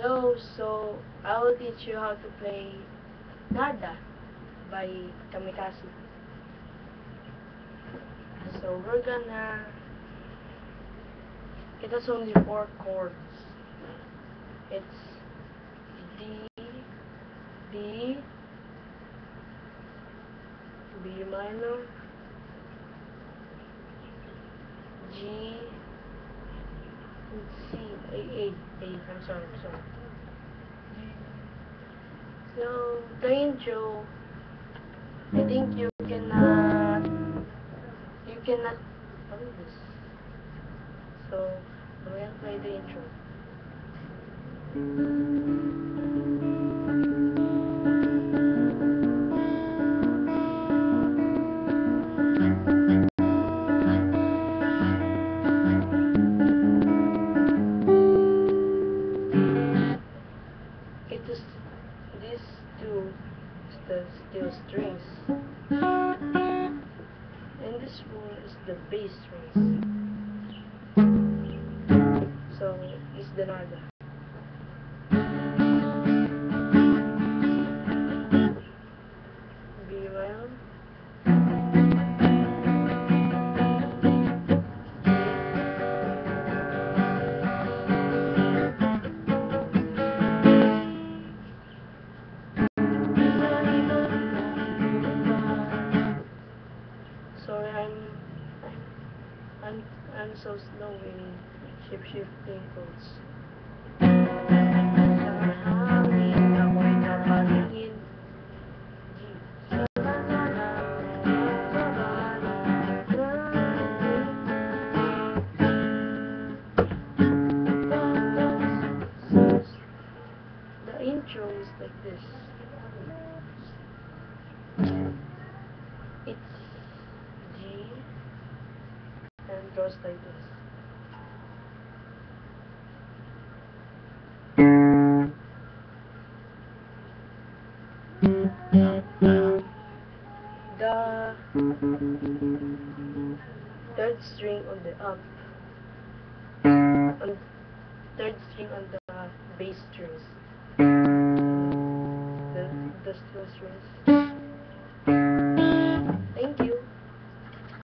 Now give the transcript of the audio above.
Hello, so I will teach you how to play Nada by Kamikaze. So we're gonna, it has only 4 chords. It's D, D, B minor, G, and C, I'm sorry. So the intro, I think you cannot, what is this? So I'm gonna play the intro. It is these two is the steel strings, and this one is the bass strings. So it's the nada. B minor, sorry, I'm so slow in shifting chords. Sa hangin ako'y nakatingin, G. The intro is like this. It's G and goes like this. The third string on the up, on third string on the bass strings, the steel strings.